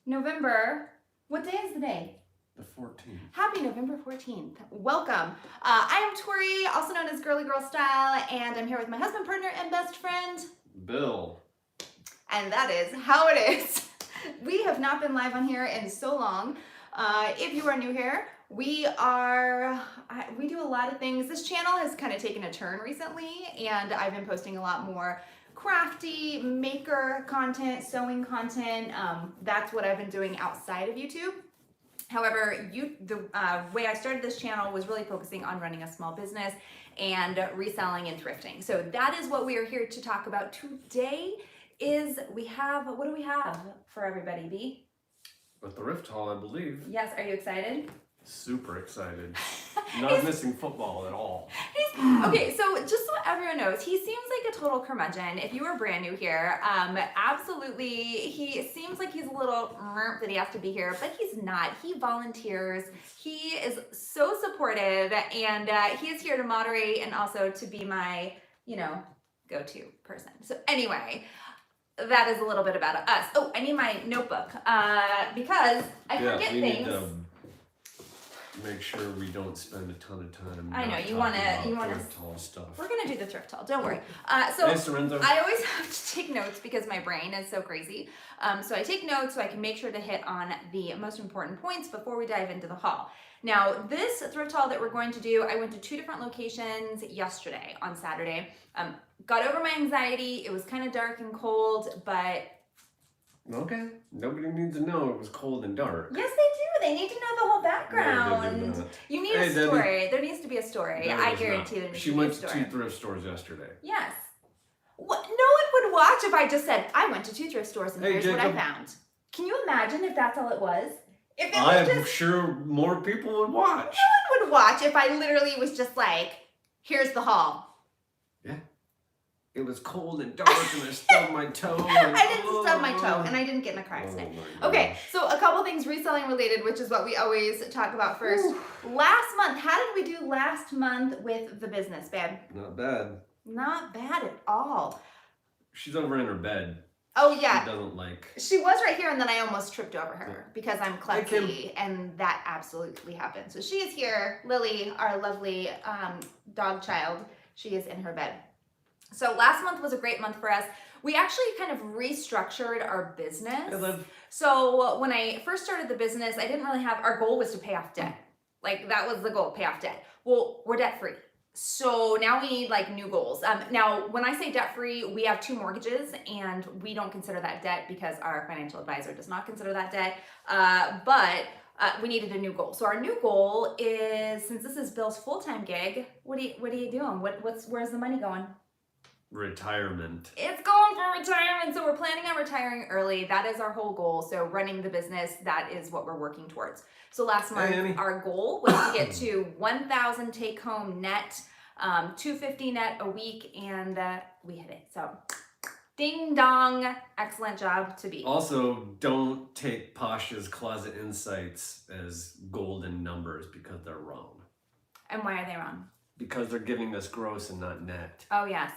November. What day is the day? The 14th. Happy November 14th. Welcome. I am Tori, also known as Girlygrrlstyle, and I'm here with my husband, partner, and best friend, Bill. And that is how it is. We have not been live on here in so long. If you are new here, we do a lot of things. This channel has kind of taken a turn recently, and I've been posting a lot more crafty maker content, sewing content. That's what I've been doing outside of YouTube. However, the way I started this channel was really focusing on running a small business and reselling and thrifting. So that is what we are here to talk about today. What do we have for everybody, B? A thrift haul, I believe. Yes, are you excited? Super excited. Not missing football at all. Okay, so just so everyone knows, he seems like a total curmudgeon. If you are brand new here, absolutely, he seems like he's a little that he has to be here, but he's not. He volunteers. He is so supportive, and he is here to moderate and also to be my, go-to person. So anyway, that is a little bit about us. Oh, I need my notebook because I forget things. Make sure we don't spend a ton of time. I know you want to thrift haul stuff. We're gonna do the thrift haul. Don't worry. Hey, Sorenzo. I always have to take notes because my brain is so crazy. So I take notes so I can make sure to hit on the most important points before we dive into the haul. Now, this thrift haul that we're going to do, I went to 2 different locations yesterday on Saturday. Got over my anxiety. It was kind of dark and cold, but okay. Nobody needs to know it was cold and dark. yes, they do. They need to know the whole background. No, they do not. You need a story. Debbie. There needs to be a story. I guarantee there needs She to be a went to story. 2 thrift stores yesterday. Yes. What? No one would watch if I just said, I went to 2 thrift stores and Hey, here's what I Jacob. found. Can you imagine if that's all it was? If it was I'm sure more people would watch. No one would watch if I literally was just like, here's the haul. Yeah. It was cold and dark and I stubbed my toe. I didn't stub my toe and I didn't get in a car accident. Okay, so a couple things reselling related, which is what we always talk about first. Ooh. Last month, how did we do last month with the business, babe? Not bad. Not bad at all. She's over in her bed. Oh yeah. She doesn't like. She was right here and then I almost tripped over her because I'm Hey, Kim. klutzy and that absolutely happened. So she is here. Lily, our lovely dog child, she is in her bed. So last month was a great month for us. We actually kind of restructured our business. So when I first started the business, I didn't really have, our goal was to pay off debt. Like that was the goal, pay off debt. Well, we're debt free. So now we need like new goals. Now, when I say debt free, we have 2 mortgages and we don't consider that debt because our financial advisor does not consider that debt. But we needed a new goal. So our new goal is, since this is Bill's full-time gig, what are you doing? Where's the money going? Retirement. It's going for retirement. So we're planning on retiring early. That is our whole goal. So running the business, that is what we're working towards. So last month, our goal was to get to 1,000 take home net, 250 net a week, and we hit it. So ding dong, excellent job to be. Also, don't take Pasha's Closet Insights as golden numbers because they're wrong. And why are they wrong? Because they're giving us gross and not net. Oh yes.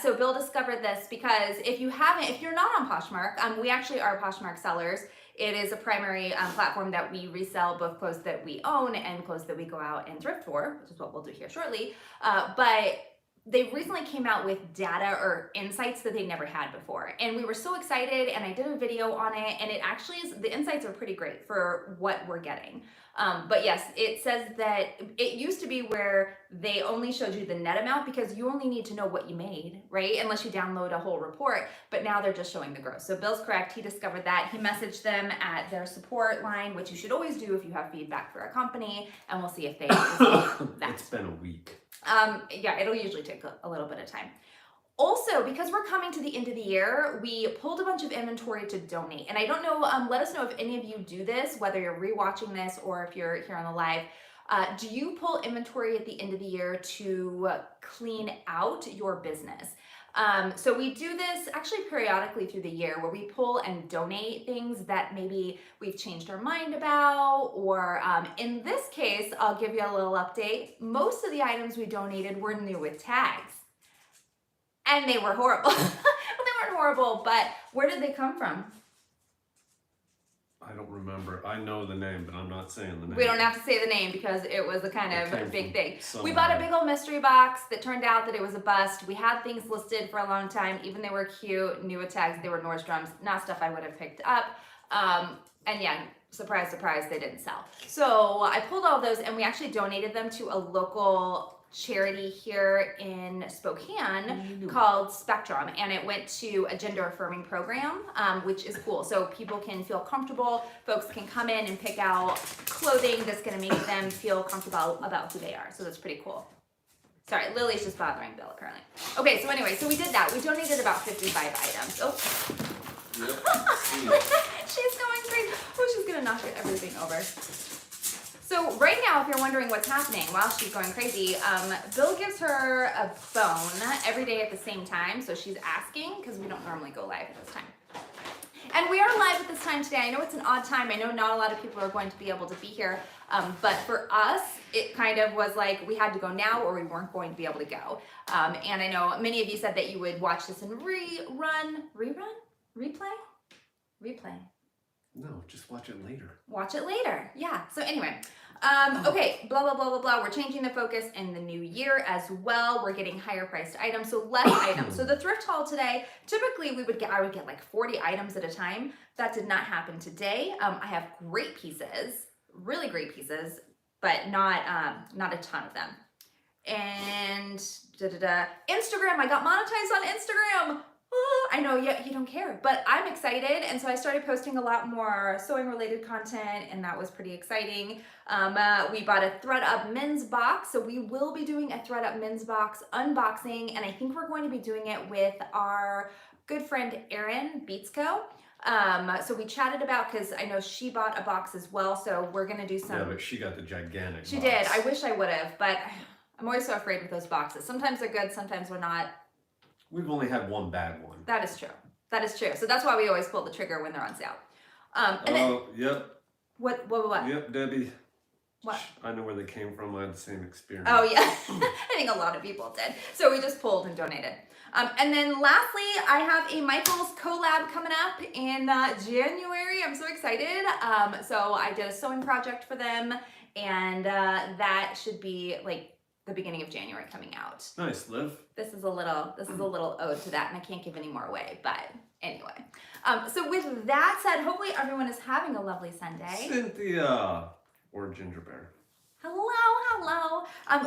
So Bill discovered this because if you're not on Poshmark, we actually are Poshmark sellers. It is a primary platform that we resell both clothes that we own and clothes that we go out and thrift for, which is what we'll do here shortly. But they recently came out with data or insights that they never had before. And we were so excited and I did a video on it and it actually is, the insights are pretty great for what we're getting. But yes, it says that it used to be where they only showed you the net amount because you only need to know what you made, right? Unless you download a whole report, but now they're just showing the gross. So Bill's correct, he discovered that. He messaged them at their support line, which you should always do if you have feedback for a company, and we'll see if they resolve that. It's been a week. Yeah, it'll usually take a little bit of time. Also, because we're coming to the end of the year, we pulled a bunch of inventory to donate. And I don't know, let us know if any of you do this, whether you're rewatching this or if you're here on the live. Do you pull inventory at the end of the year to clean out your business? So we do this actually periodically through the year where we pull and donate things that maybe we've changed our mind about, or in this case, I'll give you a little update. Most of the items we donated were new with tags. And they were horrible. Well, they weren't horrible, but where did they come from? I don't remember. I know the name, but I'm not saying the name. We don't have to say the name because it was a kind It came of big from thing. somewhere. We bought a big old mystery box that turned out that it was a bust. We had things listed for a long time, even they were cute, new with tags. They were Nordstrom's, not stuff I would have picked up. And yeah, surprise, surprise, they didn't sell. So I pulled all those and we actually donated them to a local charity here in Spokane called Spectrum, and it went to a gender affirming program, which is cool. So people can feel comfortable. Folks can come in and pick out clothing that's going to make them feel comfortable about who they are. So that's pretty cool. Sorry, Lily's just bothering Bill apparently. Okay, so anyway, so we did that. We donated about 55 items. Oh, Yep. she's going crazy. Oh, she's gonna knock everything over. So right now, if you're wondering what's happening while she's going crazy, Bill gives her a bone every day at the same time. So she's asking, because we don't normally go live at this time. And we are live at this time today. I know it's an odd time. I know not a lot of people are going to be able to be here. But for us, it kind of was like we had to go now or we weren't going to be able to go. And I know many of you said that you would watch this in replay. No, just watch it later. Watch it later. Yeah. So anyway, okay, blah, blah, blah, blah, blah. We're changing the focus in the new year as well. We're getting higher priced items, so less items. So the thrift haul today, typically I would get like 40 items at a time. That did not happen today. I have great pieces, really great pieces, but not a ton of them. And Instagram, I got monetized on Instagram. I know you don't care, but I'm excited, and so I started posting a lot more sewing related content, and that was pretty exciting. We bought a Thread Up men's box, so we will be doing a Thread Up men's box unboxing, and I think we're going to be doing it with our good friend Erin Beatsco. So we chatted about, because I know she bought a box as well, so we're gonna do some. Yeah, but she got the gigantic She box. did. I wish I would have, but I'm always so afraid with those boxes. Sometimes they're good, sometimes we're not. We've only had one bad one. That is true. That is true. So that's why we always pull the trigger when they're on sale. And then, Yep. What? Yep, Debbie. What? I know where they came from. I had the same experience. Oh yeah, I think a lot of people did. So we just pulled and donated. And then lastly, I have a Michaels collab coming up in January. I'm so excited. So I did a sewing project for them, and that should be like the beginning of January coming out. Nice, Liv. This is a little ode to that, and I can't give any more away, but anyway. So with that said, hopefully everyone is having a lovely Sunday. Cynthia or Ginger Bear. Hello.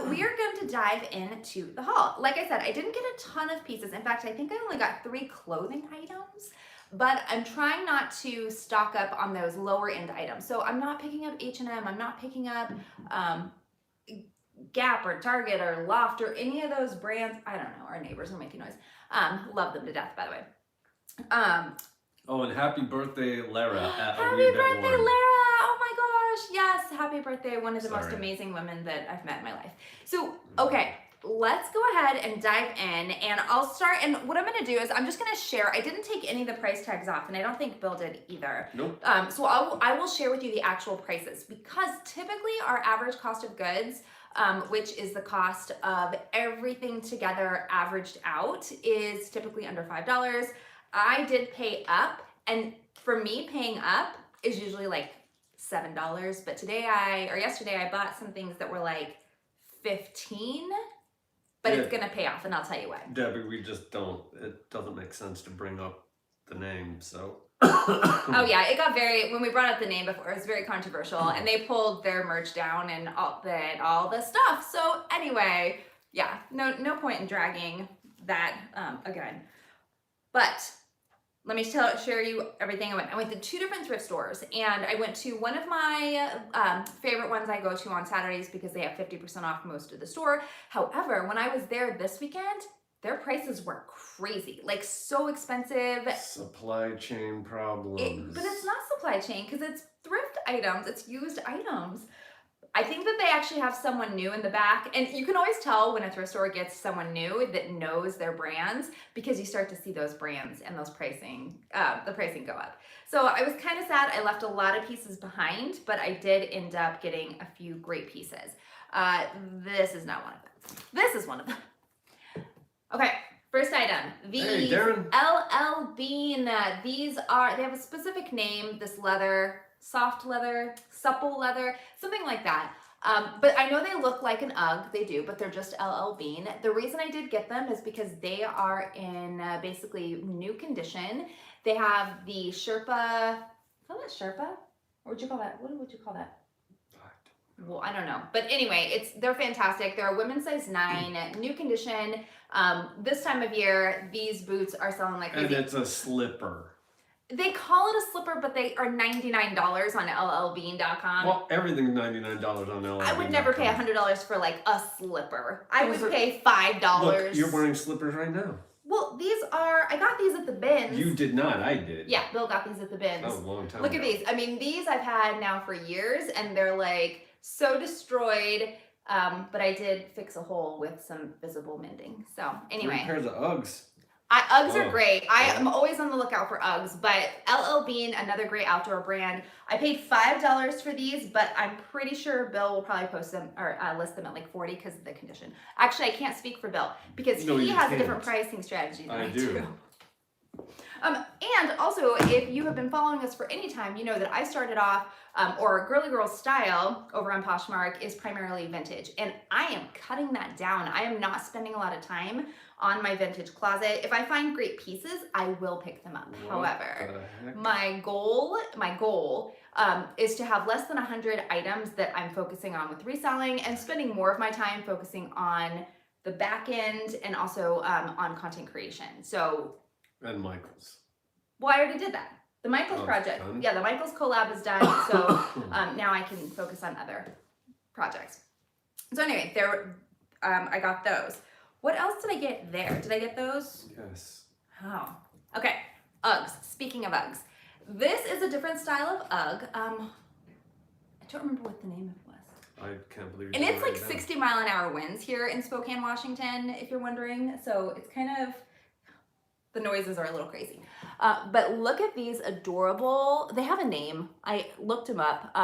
We are going to dive into the haul. Like I said, I didn't get a ton of pieces. In fact, I think I only got 3 clothing items, but I'm trying not to stock up on those lower end items. So I'm not picking up H&M. I'm not picking up Gap or Target or Loft or any of those brands. I don't know. Our neighbors are making noise. Love them to death, by the way. Oh, and happy birthday, Lara. Happy birthday, Lara! Oh my gosh, yes, happy birthday. One of the most Sorry. amazing women that I've met in my life. So, okay, let's go ahead and dive in, and I'll start, and what I'm gonna do is I'm just gonna share. I didn't take any of the price tags off, and I don't think Bill did either. Nope. So I will share with you the actual prices, because typically our average cost of goods, which is the cost of everything together averaged out, is typically under $5. I did pay up, and for me, paying up is usually like $7, but yesterday I bought some things that were like $15, but Yeah. it's gonna pay off, and I'll tell you why. Debbie, it doesn't make sense to bring up the name, so. Oh yeah, it got when we brought up the name before, it was very controversial, and they pulled their merch down and all the stuff. So anyway, yeah, no point in dragging that again. But let me share you everything. I went to 2 different thrift stores, and I went to one of my favorite ones I go to on Saturdays because they have 50% off most of the store. However, when I was there this weekend, their prices were crazy, like so expensive. Supply chain problems. But it's not supply chain, because it's thrift items, it's used items. I think that they actually have someone new in the back, and you can always tell when a thrift store gets someone new that knows their brands, because you start to see those brands and those pricing, the pricing go up. So I was kind of sad. I left a lot of pieces behind, but I did end up getting a few great pieces. This is not one of them. This is one of them. Okay, first item. These Hey, Darren. LL Bean. They have a specific name, this leather. soft leather, supple leather, something like that. But I know they look like an Ugg, they do, but they're just LL Bean. The reason I did get them is because they are in basically new condition. They have the Sherpa, call it Sherpa? Or would you call that, what would you call that? Well, I don't know. But anyway, they're fantastic. They're a women's size 9, new condition. This time of year, these boots are selling like crazy. And it's a slipper. They call it a slipper, but they are $99 on llbean.com. Well, everything's $99 on llbean.com. I would never pay $100 for like a slipper. I would pay $5. Look, you're wearing slippers right now. Well, I got these at the bins. You did not, I did. Yeah, Bill got these at the bins. That was a long time Look ago. at these. I mean, these I've had now for years, and they're like so destroyed. But I did fix a hole with some visible mending. So anyway. 3 pairs of Uggs. Uggs are great. I am always on the lookout for Uggs, but LL Bean, another great outdoor brand. I paid $5 for these, but I'm pretty sure Bill will probably post them or list them at like $40 because of the condition. Actually, I can't speak for Bill because he has a different pricing strategy than I do. And also, if you have been following us for any time, you know that I started off, or Girlygrrlstyle over on Poshmark is primarily vintage. And I am cutting that down. I am not spending a lot of time on my vintage closet. If I find great pieces, I will pick them up. However, my goal is to have less than 100 items that I'm focusing on with reselling and spending more of my time focusing on the back end and also on content creation. So. And Michael's. Well, I already did that. The Michael's project. Done? Yeah, the Michael's collab is done. So now I can focus on other projects. So anyway, I got those. What else did I get there? Did I get those? Yes. Oh, okay. Uggs. Speaking of Uggs, this is a different style of Ugg. I don't remember what the name of it was. I can't believe it. And it's like 60-mile-an-hour winds here in Spokane, Washington, if you're wondering. So it's kind of, the noises are a little crazy. But look at these adorable, they have a name. I looked them up.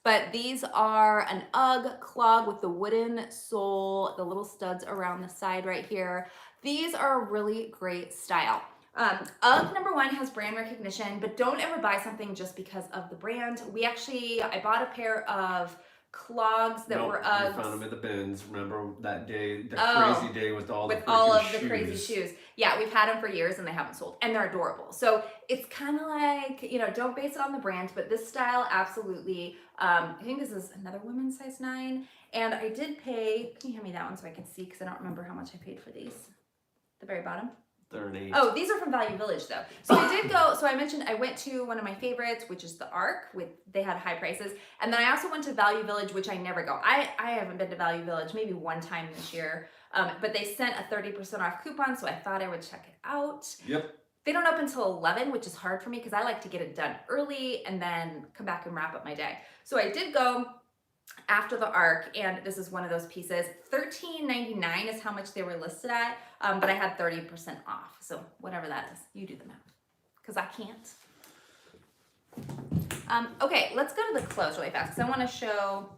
But these are an Ugg clog with the wooden sole, the little studs around the side right here. These are a really great style. Ugg, number one, has brand recognition, but don't ever buy something just because of the brand. I bought a pair of clogs that were Uggs. We found them at the bins. Remember that day, the crazy day with all the crazy shoes. Yeah, we've had them for years and they haven't sold, and they're adorable. So it's kind of like, don't base it on the brand, but this style absolutely. I think this is another women's size 9, and I did pay. Can you hand me that one so I can see? Because I don't remember how much I paid for these. The very bottom. They're an 8. Oh, these are from Value Village though. So I did go, so I mentioned I went to one of my favorites, which is the Arc, they had high prices. And then I also went to Value Village, which I never go. I haven't been to Value Village maybe one time this year. But they sent a 30% off coupon, so I thought I would check it out. Yep. They don't open until 11, which is hard for me because I like to get it done early and then come back and wrap up my day. So I did go after the Arc, and this is one of those pieces. $13.99 is how much they were listed at, but I had 30% off. So whatever that is, you do the math, because I can't. Okay, let's go to the clothes really fast, because I want to show,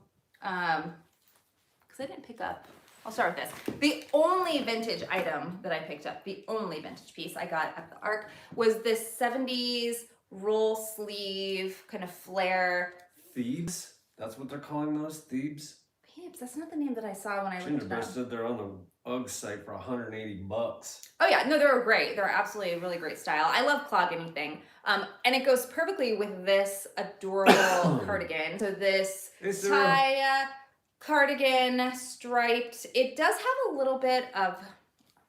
because I didn't pick up. I'll start with this. The only vintage item that I picked up, the only vintage piece I got at the Arc, was this 70s roll sleeve kind of flare. Thebes? That's what they're calling those? Thebes? Thebes, that's not the name that I saw when I looked Ginger it up. said they're on the Uggs site for $180. Oh yeah, no, they're great. They're absolutely a really great style. I love clog anything. And it goes perfectly with this adorable cardigan. So this tie cardigan striped. It does have a little bit of,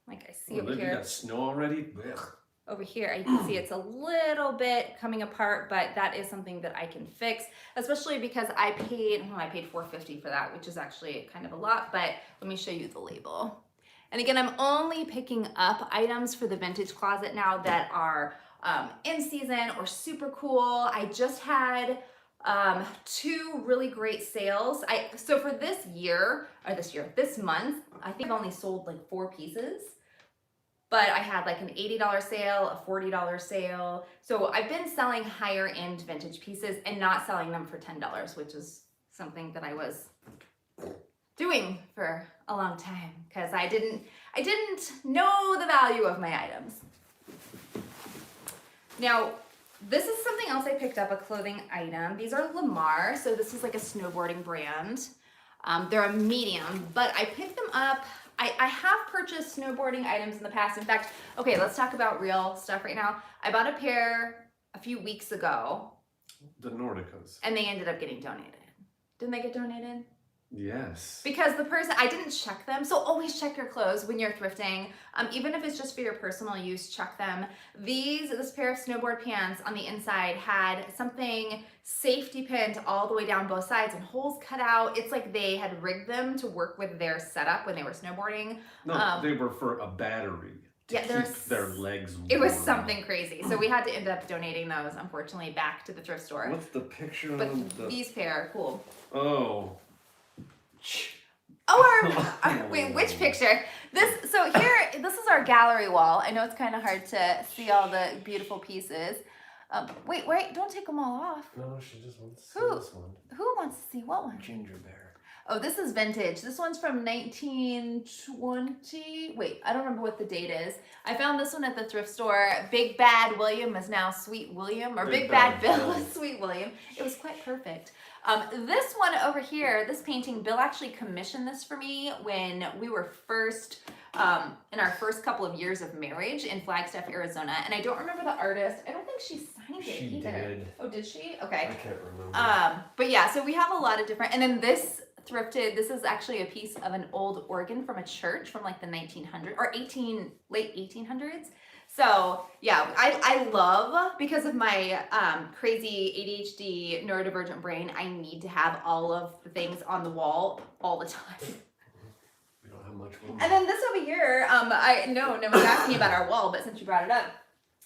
like I see over here. You got snow already? Ugh. Over here, you can see it's a little bit coming apart, but that is something that I can fix, especially because I paid $4.50 for that, which is actually kind of a lot, but let me show you the label. And again, I'm only picking up items for the vintage closet now that are in season or super cool. I just had 2 really great sales. So for this month, I think I've only sold like 4 pieces. But I had like an $80 sale, a $40 sale. So I've been selling higher end vintage pieces and not selling them for $10, which is something that I was doing for a long time because I didn't know the value of my items. Now, This is something else I picked up, a clothing item. These are Lamar, so this is like a snowboarding brand. They're a medium, but I picked them up. I have purchased snowboarding items in the past. In fact, okay, let's talk about real stuff right now. I bought a pair a few weeks ago. The Nordicas. And they ended up getting donated. Didn't they get donated? Yes. Because the person, I didn't check them. So always check your clothes when you're thrifting. Even if it's just for your personal use, check them. This pair of snowboard pants on the inside had something safety pinned all the way down both sides and holes cut out. It's like they had rigged them to work with their setup when they were snowboarding. No, they were for a battery. To keep their legs warm. It was something crazy. So we had to end up donating those, unfortunately, back to the thrift store. What's the picture But of the... these pair are cool. Oh. Oh, wait, which picture? This is our gallery wall. I know it's kind of hard to see all the beautiful pieces. Wait, don't take them all off. No, she just wants to see this one. Who wants to see what one? Ginger bear. Oh, this is vintage. This one's from 1920. Wait, I don't remember what the date is. I found this one at the thrift store. Big Bad William is now Sweet William, or Big Bad Bill is Sweet William. It was quite perfect. This one over here, this painting, Bill actually commissioned this for me when we were first, in our first couple of years of marriage in Flagstaff, Arizona. And I don't remember the artist. I don't think she signed it either. Did. Oh, did she? Okay. I can't remember. But yeah, so we have a lot of different, and then this thrifted, this is actually a piece of an old organ from a church from like the 1900s or late 1800s. So yeah, I love, because of my crazy ADHD neurodivergent brain, I need to have all of the things on the wall all the time. We don't have much room. And then this over here, I know no one's asking about our wall, but since you brought it up,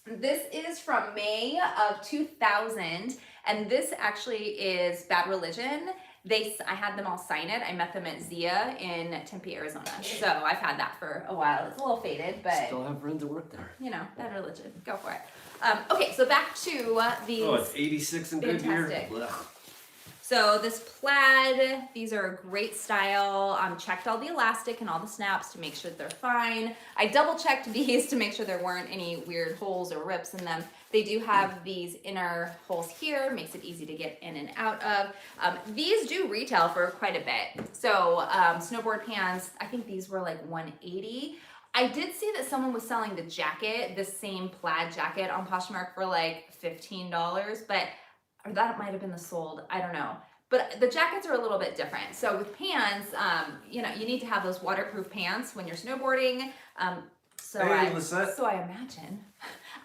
this is from May of 2000, and this actually is Bad Religion. I had them all sign it. I met them at Zia in Tempe, Arizona. So I've had that for a while. It's a little faded, but Still have friends that work there. you know, Bad Religion. Go for it. Okay, so back to these. Oh, it's 86 in good year. Fantastic. So this plaid, these are a great style. Checked all the elastic and all the snaps to make sure that they're fine. I double checked these to make sure there weren't any weird holes or rips in them. They do have these inner holes here, makes it easy to get in and out of. These do retail for quite a bit. So snowboard pants, I think these were like $180. I did see that someone was selling the jacket, this same plaid jacket on Poshmark for like $15, or that might have been the sold, I don't know. But the jackets are a little bit different. So with pants, you know, you need to have those waterproof pants when you're snowboarding. So I imagine.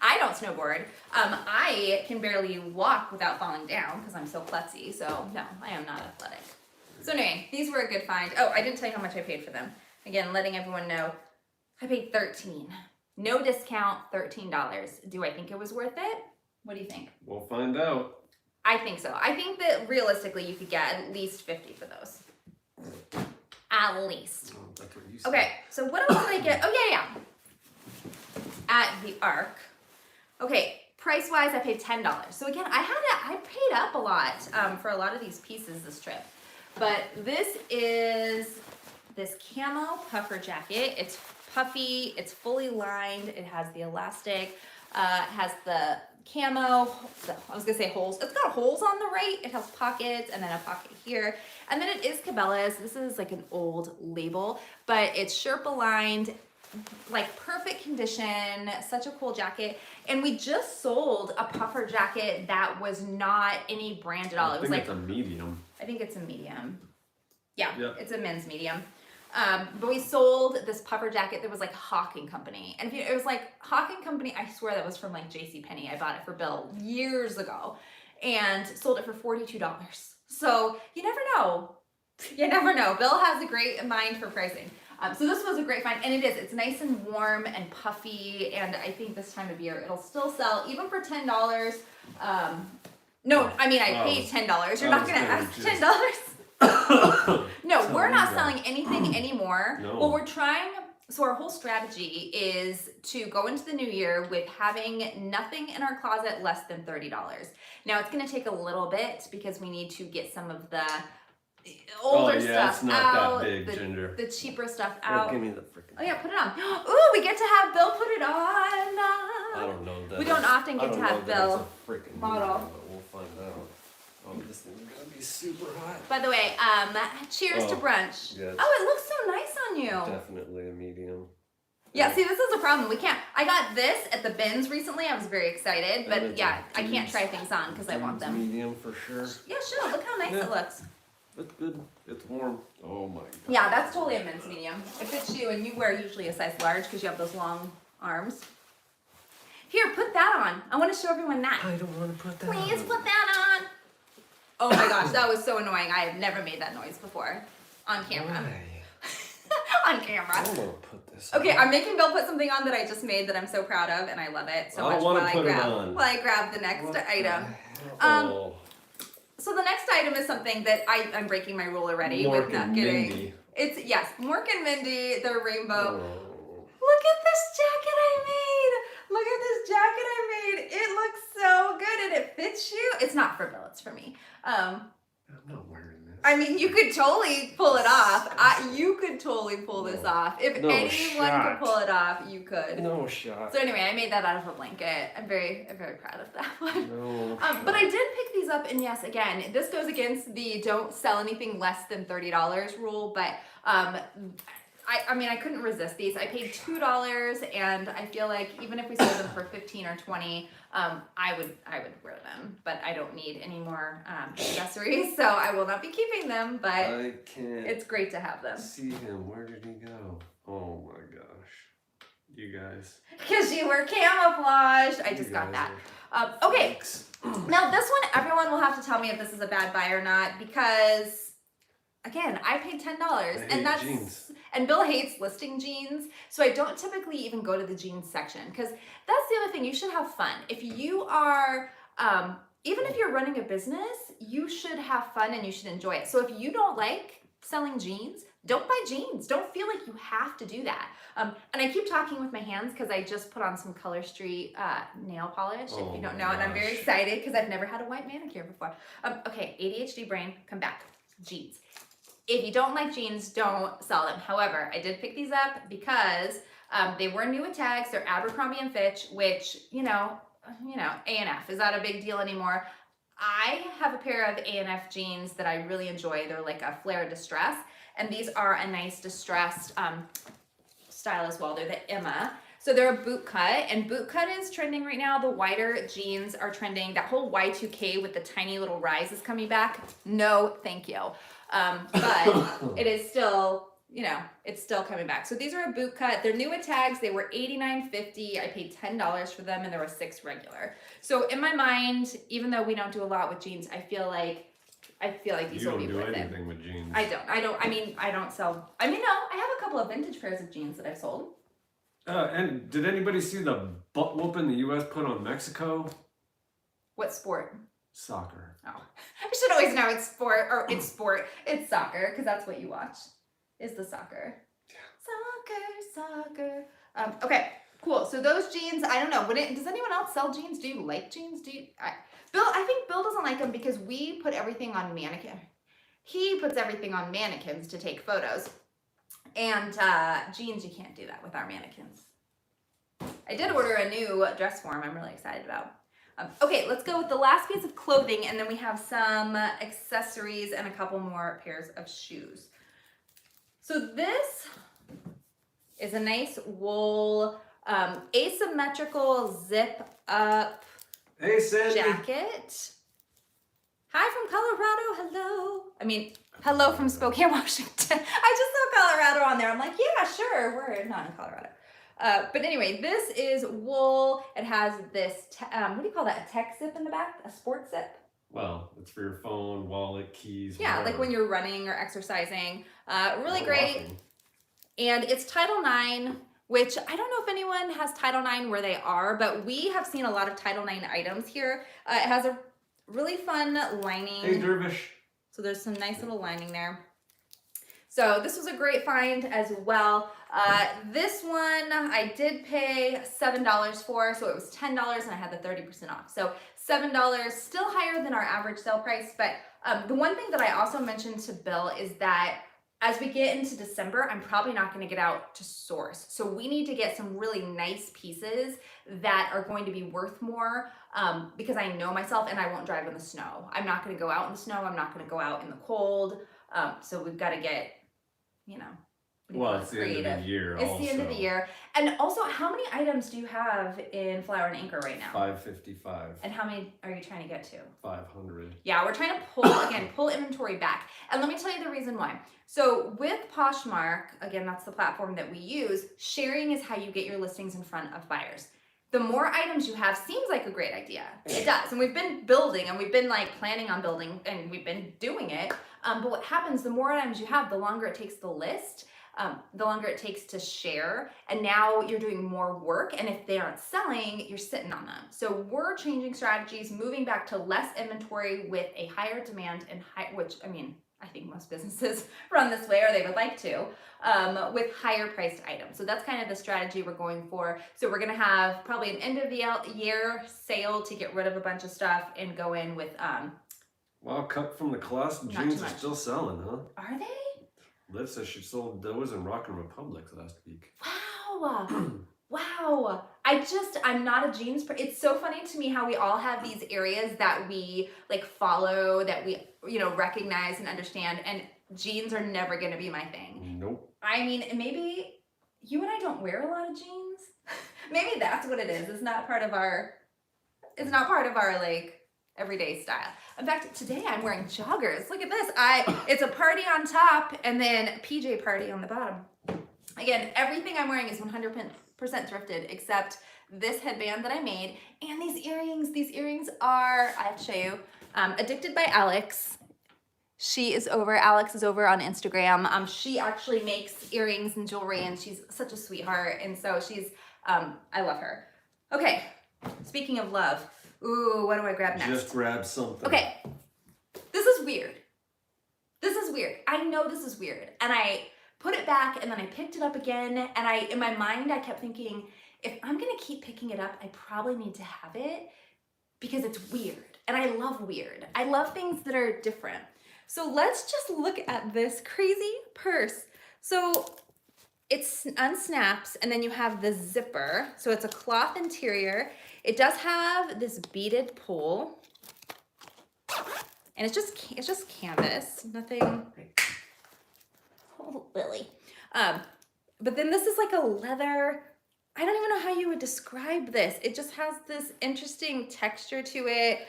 I don't snowboard. I can barely walk without falling down because I'm so klutzy. So no, I am not athletic. So anyway, these were a good find. Oh, I didn't tell you how much I paid for them. Again, letting everyone know, I paid $13. No discount, $13. Do I think it was worth it? What do you think? We'll find out. I think so. I think that realistically you could get at least 50 for those. At least. Oh, that's what you said. Okay, so what else did I get? Oh, yeah. At the Arc. Okay, price-wise, I paid $10. So again, I paid up a lot for a lot of these pieces this trip. But this is this camo puffer jacket. It's puffy, it's fully lined, it has the elastic, it has the camo, I was gonna say holes. It's got holes on the right, it has pockets, and then a pocket here. And then it is Cabela's. This is like an old label, but it's Sherpa lined, like perfect condition, such a cool jacket. And we just sold a puffer jacket that was not any brand at all. It was like, it's a medium. I think it's a medium. Yeah, Yep. It's a men's medium. But we sold this puffer jacket that was like Hawk & Company. And it was like Hawk & Company, I swear that was from like JCPenney. I bought it for Bill years ago and sold it for $42. So you never know. You never know. Bill has a great mind for pricing. So this was a great find, and it is. It's nice and warm and puffy, and I think this time of year it'll still sell even for $10. No, I mean I paid $10. You're not gonna ask $10. No, we're not selling anything anymore. No. Well, we're trying. So our whole strategy is to go into the new year with having nothing in our closet less than $30. Now it's gonna take a little bit because we need to get some of the older stuff it's not out, that big, Ginger. the cheaper stuff out. Give me the freaking. Oh yeah, put it on. Ooh, we get to have Bill put it on. I don't know that. We don't often get to have Bill model. But we'll find out. Oh, this thing's gonna be super hot. By the way, cheers to brunch. Yes. Oh, it looks so nice on you. Definitely a medium. Yeah, see, this is a problem. We can't. I got this at the bins recently. I was very excited, but yeah, I can't try things on because I want them. Medium for sure. Yeah, sure. Look how nice it looks. It's good. It's warm. Oh my god. Yeah, that's totally a men's medium. It fits you, and you wear usually a size large because you have those long arms. Here, put that on. I want to show everyone that. I don't want to put that on. Please put that on. Oh my gosh, that was so annoying. I have never made that noise before on camera. Why? On camera. I don't want to put this on. Okay, I'm making Bill put something on that I just made that I'm so proud of, and I love it so much. While I grab the next item. So the next item is something that I'm breaking my rule already with not getting. Mindy. It's Mork and Mindy, the rainbow. Oh. Look at this jacket I made. Look at this jacket I made. It looks so good and it fits you. It's not for Bill, it's for me. I'm not wearing this. I mean, you could totally pull it off. You could totally pull this off. If anyone could pull it off, you could. No shot. So anyway, I made that out of a blanket. I'm very proud of that one. No But I did pick these up, and yes, again, this goes against the don't sell anything less than $30 rule, but I mean, I couldn't resist these. I paid $2, and I feel like even if we sold them for 15 or 20, I would wear them. But I don't need any more accessories, so I will not be keeping them. But I can't. It's great to have them. See him. Where did he go? Oh my gosh, you guys. Because you were camouflaged. I just got that. Okay. Now this one, everyone will have to tell me if this is a bad buy or not because, again, I paid $10, and that's jeans. And Bill hates listing jeans, so I don't typically even go to the jeans section because that's the other thing. You should have fun. If you are, even if you're running a business, you should have fun and you should enjoy it. So if you don't like selling jeans, don't buy jeans. Don't feel like you have to do that. And I keep talking with my hands because I just put on some Color Street nail polish, if you don't know, and I'm very excited because I've never had a white manicure before. Okay, ADHD brain, come back. Jeans. If you don't like jeans, don't sell them. However, I did pick these up because they were new with tags. They're Abercrombie and Fitch, which, you know, A&F. Is that a big deal anymore? I have a pair of A&F jeans that I really enjoy. They're like a flare distress, and these are a nice distressed style as well. They're the Emma. So they're a boot cut, and boot cut is trending right now. The wider jeans are trending. That whole Y2K with the tiny little rise is coming back. No, thank you. But it is still, you know, it's still coming back. So these are a boot cut. They're new with tags. They were $89.50. I paid $10 for them, and there were 6 regular. So in my mind, even though we don't do a lot with jeans, I feel like these will be worth it. You don't do anything with jeans. I don't sell. I mean, no, I have a couple of vintage pairs of jeans that I've sold. And did anybody see the butt whooping the U.S. put on Mexico? What sport? Soccer. Oh, I should always know it's sport, or it's sport. It's soccer, because that's what you watch, is the soccer. Soccer. Okay, cool. So those jeans, I don't know. Does anyone else sell jeans? Do you like jeans? I think Bill doesn't like them because we put everything on mannequin. He puts everything on mannequins to take photos. And jeans, you can't do that with our mannequins. I did order a new dress form I'm really excited about. Okay, let's go with the last piece of clothing, and then we have some accessories and a couple more pairs of shoes. So this is a nice wool asymmetrical zip up jacket. Hi from Colorado, hello. I mean, hello from Spokane, Washington. I just saw Colorado on there. I'm like, yeah, sure, we're not in Colorado. But anyway, this is wool. It has this, what do you call that? A tech zip in the back? A sports zip? Well, it's for your phone, wallet, keys. Yeah, whatever. like when you're running or exercising. Really great. Walking. And it's Title IX, which I don't know if anyone has Title IX where they are, but we have seen a lot of Title IX items here. It has a really fun lining. Hey, Dervish. So there's some nice little lining there. So this was a great find as well. This one I did pay $7 for, so it was $10 and I had the 30% off. So $7, still higher than our average sale price. But the one thing that I also mentioned to Bill is that as we get into December, I'm probably not going to get out to source. So we need to get some really nice pieces that are going to be worth more, because I know myself and I won't drive in the snow. I'm not going to go out in the snow. I'm not going to go out in the cold. So we've got to get, you know, Well, it's the end of the year. It's the end of the year. And also, how many items do you have in Flower and Anchor right now? 555. And how many are you trying to get to? 500. Yeah, we're trying to pull inventory back. And let me tell you the reason why. So with Poshmark, again, that's the platform that we use, sharing is how you get your listings in front of buyers. The more items you have seems like a great idea. It does. And we've been building and we've been like planning on building and we've been doing it. But what happens, the more items you have, the longer it takes to list. The longer it takes to share, and now you're doing more work, and if they aren't selling, you're sitting on them. So we're changing strategies, moving back to less inventory with a higher demand and which, I mean, I think most businesses run this way, or they would like to, with higher priced items. So that's kind of the strategy we're going for. So we're gonna have probably an end of the year sale to get rid of a bunch of stuff and go in with Wow, cut from the class, jeans are still selling, huh? Are they? Liv says she sold those in Rockin' Republic last week. Wow. Wow. I'm not a jeans it's so funny to me how we all have these areas that we like follow, that we, you know, recognize and understand, and jeans are never going to be my thing. Nope. I mean, maybe you and I don't wear a lot of jeans. Maybe that's what it is. It's not part of our like everyday style. In fact, today I'm wearing joggers. Look at this. It's a party on top and then PJ party on the bottom. Again, everything I'm wearing is 100% thrifted except this headband that I made and these earrings. These earrings are, I have to show you, Addicted by Alex. Alex is over on Instagram. She actually makes earrings and jewelry and she's such a sweetheart. And so I love her. Okay, speaking of love, ooh, what do I grab next? Just grab something. Okay, this is weird. I know this is weird. And I put it back and then I picked it up again. And in my mind, I kept thinking, if I'm gonna keep picking it up, I probably need to have it because it's weird. And I love weird. I love things that are different. So let's just look at this crazy purse. So it unsnaps and then you have the zipper. So it's a cloth interior. It does have this beaded pull, and it's just canvas, nothing. Oh, Lily. But then this is like a leather. I don't even know how you would describe this. It just has this interesting texture to it.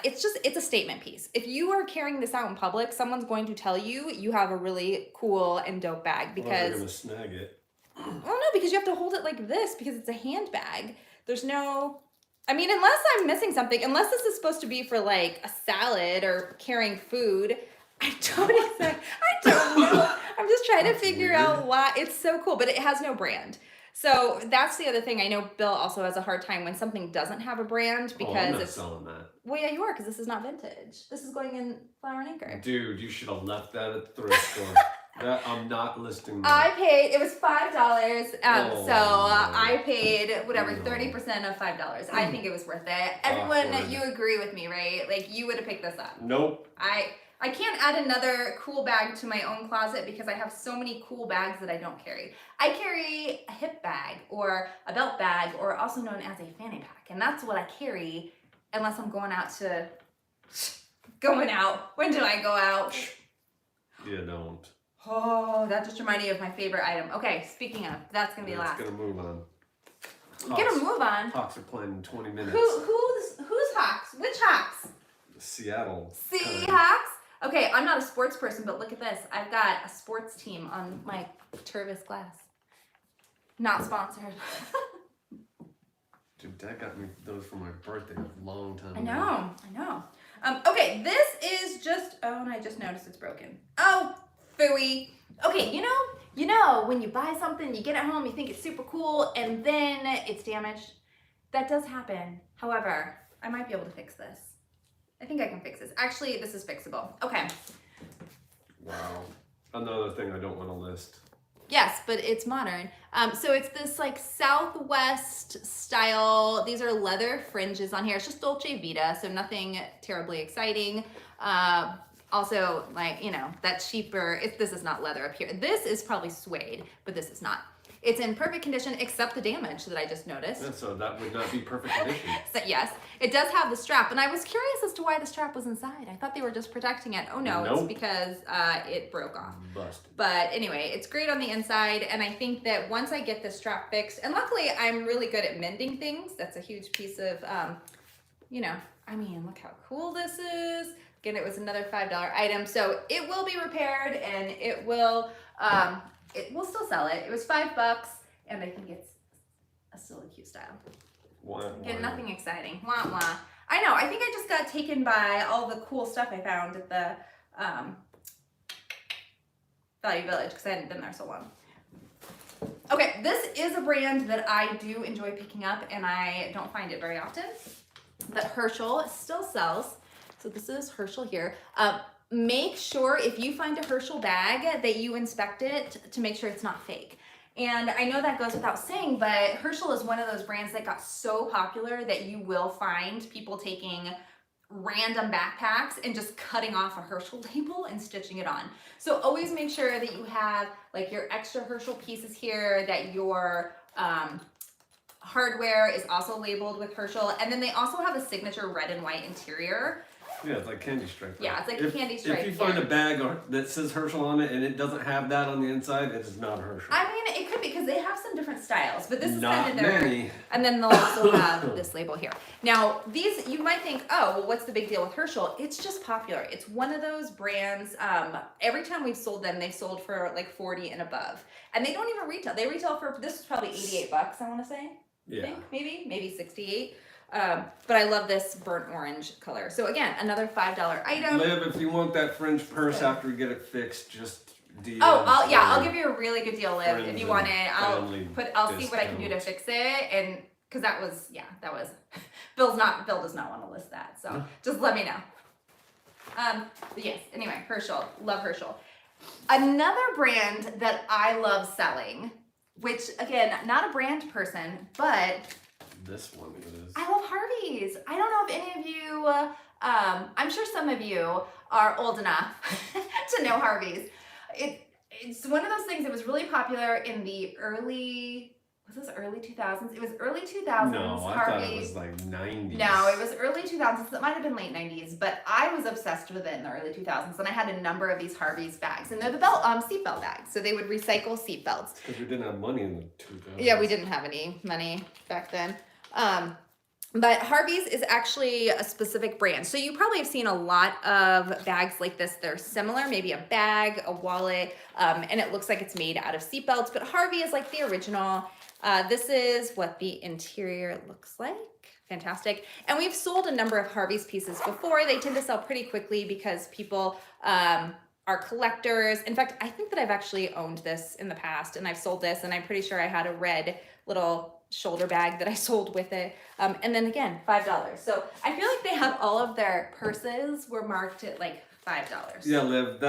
It's a statement piece. If you are carrying this out in public, someone's going to tell you you have a really cool and dope bag because they're gonna snag it. Well, no, because you have to hold it like this because it's a handbag. There's no, I mean, unless I'm missing something, unless this is supposed to be for like a salad or carrying food, I don't know. I'm just trying to figure out why. It's so cool, but it has no brand. So that's the other thing. I know Bill also has a hard time when something doesn't have a brand because I'm not selling that. Well, yeah, you are, because this is not vintage. This is going in Flower and Anchor. Dude, you should have left that at the thrift store. That I'm not listing that. I paid, it was $5. No. I paid whatever, 30% of $5. I think it was worth it. Everyone, you agree with me, right? Like you would have picked this up. Nope. I can't add another cool bag to my own closet because I have so many cool bags that I don't carry. I carry a hip bag or a belt bag, or also known as a fanny pack. And that's what I carry unless I'm going out. When do I go out? You don't. Oh, that just reminded me of my favorite item. Okay, speaking of, that's going to be last. Let's move on. Gonna move on. Hawks are playing in 20 minutes. Who's Hawks? Which Hawks? Seattle. Seahawks? Okay, I'm not a sports person, but look at this. I've got a sports team on my Tervis glass. Not sponsored. Dude, Dad got me those for my birthday a long time ago. I know. Okay, this is just, oh, and I just noticed it's broken. Oh, phooey. Okay, you know when you buy something, you get it home, you think it's super cool, and then it's damaged. That does happen. However, I might be able to fix this. I think I can fix this. Actually, this is fixable. Okay. Wow. Another thing I don't want to list. Yes, but it's modern. So it's this like Southwest style. These are leather fringes on here. It's just Dolce Vita, so nothing terribly exciting. Also, like, you know, that cheaper, this is not leather up here. This is probably suede, but this is not. It's in perfect condition except the damage that I just noticed. Yeah, so that would not be perfect condition. So yes, it does have the strap, and I was curious as to why the strap was inside. I thought they were just protecting it. Oh no, Nope. it's because it broke off. Busted. But anyway, it's great on the inside, and I think that once I get the strap fixed, and luckily I'm really good at mending things. That's a huge piece of, you know, I mean, look how cool this is. Again, it was another $5 item, so it will be repaired, and it will still sell it. It was $5, and I think it's still a cute style. Again, nothing exciting. Wah wah. I know. I think I just got taken by all the cool stuff I found at the Value Village because I hadn't been there so long. Okay, this is a brand that I do enjoy picking up, and I don't find it very often. But Herschel still sells. So this is Herschel here. Make sure if you find a Herschel bag that you inspect it to make sure it's not fake. And I know that goes without saying, but Herschel is one of those brands that got so popular that you will find people taking random backpacks and just cutting off a Herschel label and stitching it on. So always make sure that you have like your extra Herschel pieces here, that your hardware is also labeled with Herschel. And then they also have a signature red and white interior. Yeah, it's like candy stripe. Yeah, it's like a candy stripe. If you find a bag that says Herschel on it and it doesn't have that on the inside, it is not Herschel. I mean, it could be because they have some different styles, but this is Not kind of their. many. And then they'll also have this label here. Now, these, you might think, oh, well, what's the big deal with Herschel? It's just popular. It's one of those brands. Every time we've sold them, they've sold for like 40 and above. And they don't even retail. They retail for, this is probably $88, I want to say. Yeah. I think, maybe 68. But I love this burnt orange color. So again, another $5 item. Liv, if you want that French purse after we get it fixed, just DM. Oh, I'll give you a really good deal, Liv, if you want it. I'll see what I can do to discount. fix it, and because that was Bill does not want to list that, so just let me know. But yes, anyway, Herschel, love Herschel. Another brand that I love selling, which again, not a brand person, but this one is. I love Harvey's. I don't know if any of you, I'm sure some of you are old enough to know Harvey's. It's one of those things that was really popular in the early 2000s? It was early 2000s. No, I thought it was like 90s. No, it was early 2000s. It might have been late 90s, but I was obsessed with it in the early 2000s, and I had a number of these Harvey's bags, and they're the seatbelt bags, so they would recycle seatbelts. Because we didn't have money in the 2000s. Yeah, we didn't have any money back then. But Harvey's is actually a specific brand. So you probably have seen a lot of bags like this. They're similar, maybe a bag, a wallet, and it looks like it's made out of seatbelts, but Harvey is like the original. This is what the interior looks like. Fantastic. And we've sold a number of Harvey's pieces before. They tend to sell pretty quickly because people are collectors. In fact, I think that I've actually owned this in the past, and I've sold this, and I'm pretty sure I had a red little shoulder bag that I sold with it. And then again, $5. So I feel like they have all of their purses were marked at like $5. Yeah, Liv,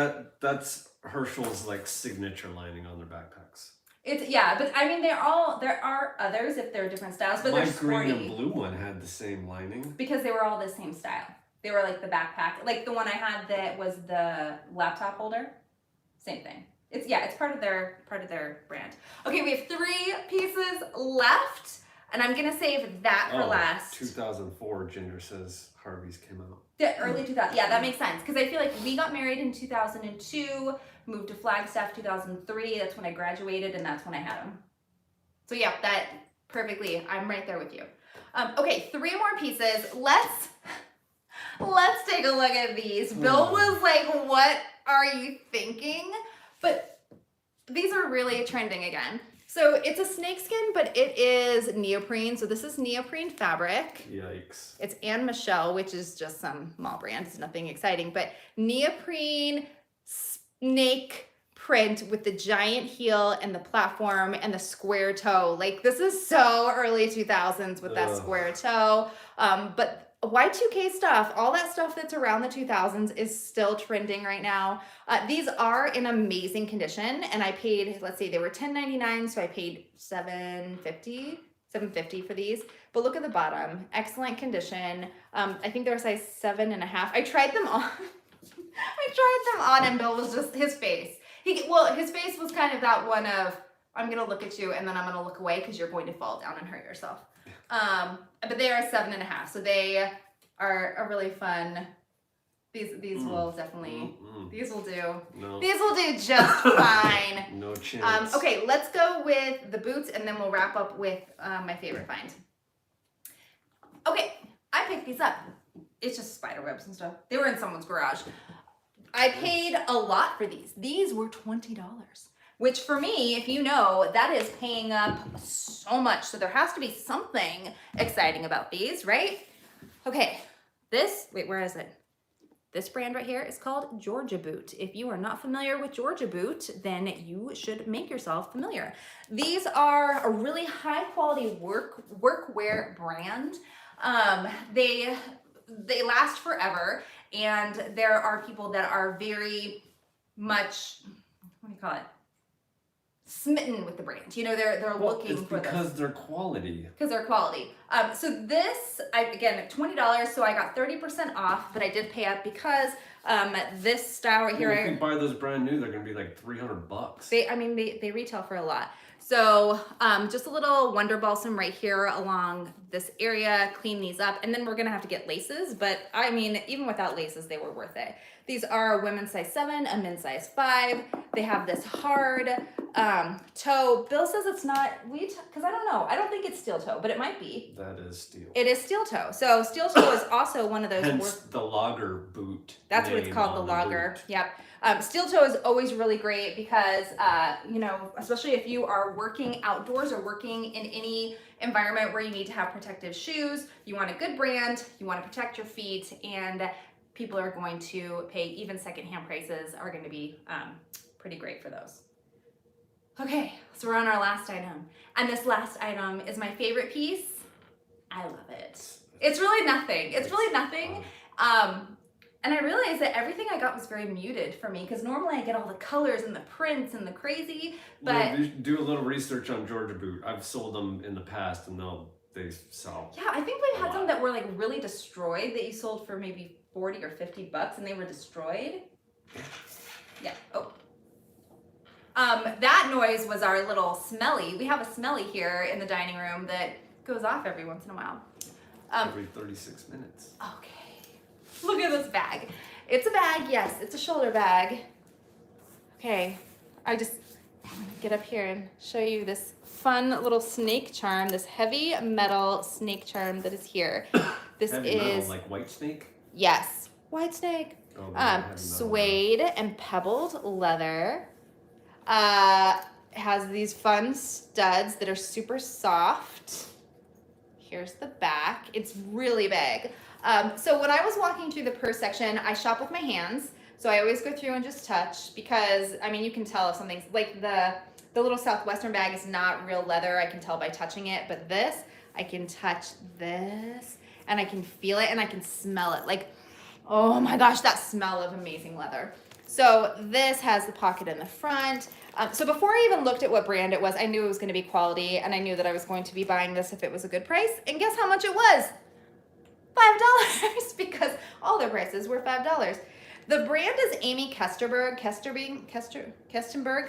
that's Herschel's like signature lining on their backpacks. But I mean there are others if they're different styles, but My they're sporty. green and blue one had the same lining. Because they were all the same style. They were like the backpack, like the one I had that was the laptop holder. Same thing. It's part of their brand. Okay, we have 3 pieces left, and I'm gonna save that for last. 2004, Ginger says Harvey's came out. The early 2000s. Yeah, that makes sense because I feel like we got married in 2002, moved to Flagstaff 2003. That's when I graduated, and that's when I had them. So yeah, that perfectly. I'm right there with you. Okay, 3 more pieces. Let's take a look at these. Bill was like, "What are you thinking?" But these are really trending again. So it's a snakeskin, but it is neoprene. So this is neoprene fabric. Yikes. It's Anne Michelle, which is just some mall brand. It's nothing exciting, but neoprene snake print with the giant heel and the platform and the square toe. Like this is so early 2000s with that square toe. But Y2K stuff, all that stuff that's around the 2000s is still trending right now. These are in amazing condition, and I paid, let's see, they were $10.99, so I paid $7.50 for these. But look at the bottom, excellent condition. I think they're a size 7.5. I tried them on. I tried them on and Bill was just, his face. His face was kind of that one of, I'm going to look at you and then I'm going to look away because you're going to fall down and hurt yourself. But they are 7.5, so they are a really fun. These will definitely, these will do. No. These will do just fine. No chance. Okay, let's go with the boots and then we'll wrap up with my favorite find. Okay, I picked these up. It's just spider webs and stuff. They were in someone's garage. I paid a lot for these. These were $20, which for me, if you know, that is paying up so much. So there has to be something exciting about these, right? Okay, wait, where is it? This brand right here is called Georgia Boot. If you are not familiar with Georgia Boot, then you should make yourself familiar. These are a really high quality workwear brand. They last forever, and there are people that are very much, what do you call it? Smitten with the brand. You know, they're looking for this. Because they're quality. Because they're quality. So this, again, $20, so I got 30% off, but I did pay up because this style right here. If you buy those brand new, they're gonna be like $300. They retail for a lot. So just a little Wonder Balsam right here along this area, clean these up, and then we're gonna have to get laces, but I mean, even without laces, they were worth it. These are a women's size 7, a men's size 5. They have this hard toe. Bill says it's not wheat, because I don't know. I don't think it's steel toe, but it might be. That is steel. It is steel toe. So steel toe is also one of those. Hence the logger boot. That's what it's called, the logger. Yep. Steel toe is always really great because, you know, especially if you are working outdoors or working in any environment where you need to have protective shoes, you want a good brand, you want to protect your feet, and people are going to pay, even secondhand prices are going to be pretty great for those. Okay, so we're on our last item. And this last item is my favorite piece. I love it. It's really nothing. It's really nothing. And I realized that everything I got was very muted for me because normally I get all the colors and the prints and the crazy, but... Yeah, do a little research on Georgia Boot. I've sold them in the past and they sell. Yeah, I think we've had some that were like really destroyed that you sold for maybe 40 or 50 bucks and they were destroyed. Yeah, oh. That noise was our little smelly. We have a smelly here in the dining room that goes off every once in a while. Every 36 minutes. Okay. Look at this bag. It's a bag, yes, it's a shoulder bag. Okay, I'm gonna get up here and show you this fun little snake charm, this heavy metal snake charm that is here. This heavy is metal, like white snake? Yes, white snake. Suede and pebbled leather. Has these fun studs that are super soft. Here's the back. It's really big. So when I was walking through the purse section, I shop with my hands. So I always go through and just touch because, I mean, you can tell if something's, like the little Southwestern bag is not real leather. I can tell by touching it. But this, I can touch this and I can feel it and I can smell it. Like, oh my gosh, that smell of amazing leather. So this has the pocket in the front. So before I even looked at what brand it was, I knew it was going to be quality and I knew that I was going to be buying this if it was a good price. And guess how much it was? $5 because all their prices were $5. The brand is Amy Kestenberg.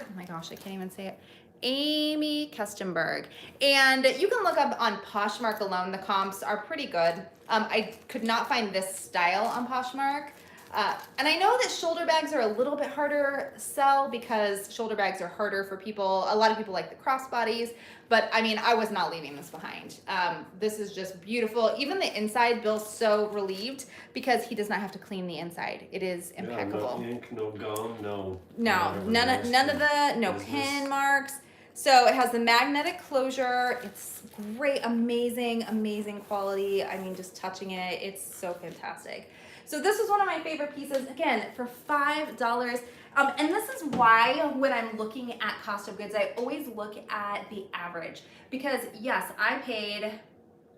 Oh my gosh, I can't even say it. Amy Kestenberg. And you can look up on Poshmark alone. The comps are pretty good. I could not find this style on Poshmark. And I know that shoulder bags are a little bit harder to sell because shoulder bags are harder for people. A lot of people like the crossbodies, but I mean, I was not leaving this behind. This is just beautiful. Even the inside, Bill's so relieved because he does not have to clean the inside. It is impeccable. No ink, no gum, no none of the, no pin marks. So it has the magnetic closure. It's great, amazing, amazing quality. I mean, just touching it, it's so fantastic. So this is one of my favorite pieces, again, for $5. And this is why when I'm looking at cost of goods, I always look at the average. Because yes, I paid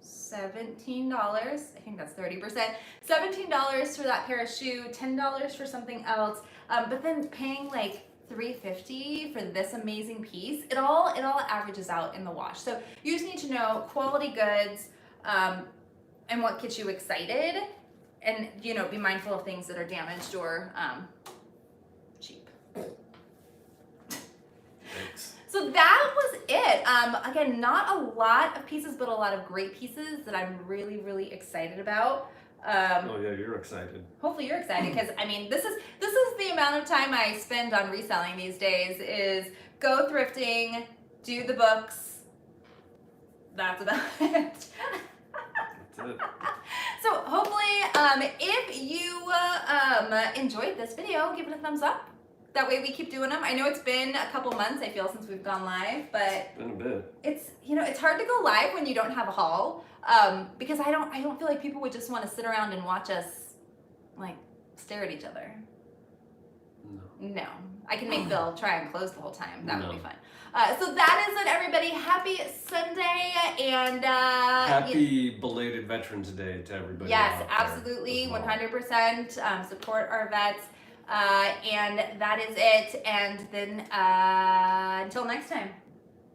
$17, I think that's 30%, $17 for that pair of shoes, $10 for something else, but then paying like $3.50 for this amazing piece, it all averages out in the wash. So you just need to know quality goods and what gets you excited. And, you know, be mindful of things that are damaged or Thanks. So that was it. Again, not a lot of pieces, but a lot of great pieces that I'm really, really excited about. Oh yeah, you're excited. Hopefully you're excited because I mean this is the amount of time I spend on reselling these days is go thrifting, do the books. That's about it. That's it. So hopefully if you enjoyed this video, give it a thumbs up. That way we keep doing them. I know it's been a couple months, I feel, since we've gone live, but It's been a bit. it's, you know, it's hard to go live when you don't have a haul, because I don't feel like people would just want to sit around and watch us like stare at each other. No, I can make Bill try and close the whole time. That would be fun. So that is it, everybody. Happy Sunday and happy belated Veterans Day to everybody. yes, out there absolutely, as well. 100%. Support our vets, and that is it. And then until next time.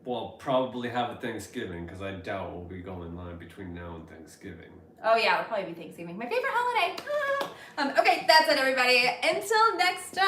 Well, probably have a Thanksgiving because I doubt we'll be going live between now and Thanksgiving. Oh yeah, it'll probably be Thanksgiving. My favorite holiday. Okay, that's it, everybody. Until next time.